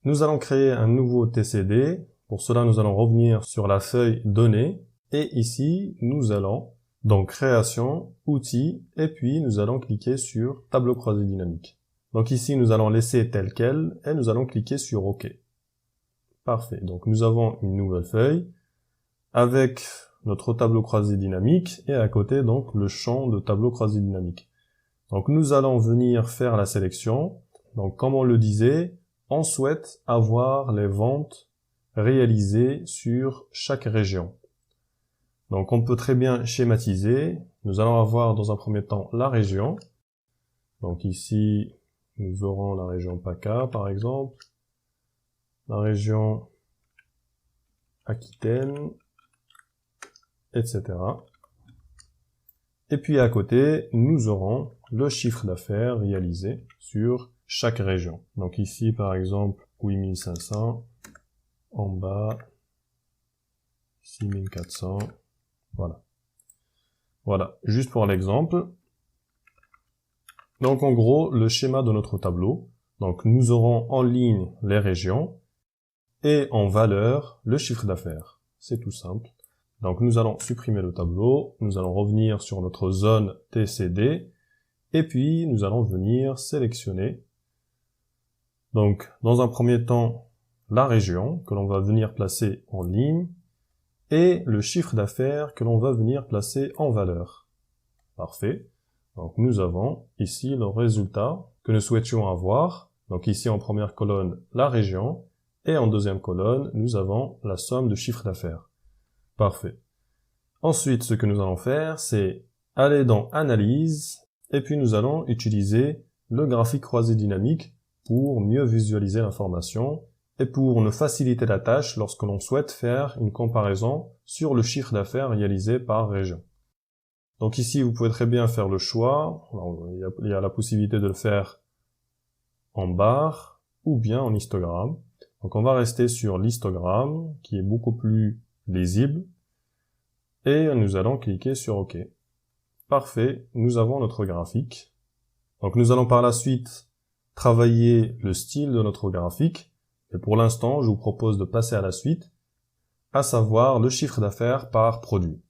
Nous allons créer un nouveau TCD. Pour cela, nous allons revenir sur la feuille Données. Et ici, nous allons donc Création, Outils, et puis nous allons cliquer sur Tableau croisé dynamique. Donc ici, nous allons laisser tel quel et nous allons cliquer sur OK. Parfait. Donc nous avons une nouvelle feuille avec notre tableau croisé dynamique et à côté donc le champ de tableau croisé dynamique. Donc nous allons venir faire la sélection. Donc comme on le disait, on souhaite avoir les ventes réalisées sur chaque région. Donc on peut très bien schématiser. Nous allons avoir dans un premier temps la région. Donc ici, nous aurons la région PACA par exemple, la région Aquitaine, etc. Et puis à côté, nous aurons le chiffre d'affaires réalisé sur chaque région. Donc ici par exemple 8500, en bas 6400, voilà. Voilà, juste pour l'exemple. Donc en gros, le schéma de notre tableau. Donc nous aurons en ligne les régions et en valeur le chiffre d'affaires. C'est tout simple. Donc nous allons supprimer le tableau, nous allons revenir sur notre zone TCD et puis nous allons venir sélectionner. Donc dans un premier temps, la région que l'on va venir placer en ligne et le chiffre d'affaires que l'on va venir placer en valeur. Parfait. Donc nous avons ici le résultat que nous souhaitions avoir. Donc ici en première colonne, la région, et en deuxième colonne, nous avons la somme de chiffre d'affaires. Parfait. Ensuite, ce que nous allons faire, c'est aller dans Analyse, et puis nous allons utiliser le graphique croisé dynamique pour mieux visualiser l'information et pour nous faciliter la tâche lorsque l'on souhaite faire une comparaison sur le chiffre d'affaires réalisé par région. Donc ici, vous pouvez très bien faire le choix. Alors, il y a la possibilité de le faire en barre ou bien en histogramme. Donc on va rester sur l'histogramme qui est beaucoup plus lisible et nous allons cliquer sur OK. Parfait, nous avons notre graphique. Donc nous allons par la suite travailler le style de notre graphique et pour l'instant je vous propose de passer à la suite, à savoir le chiffre d'affaires par produit.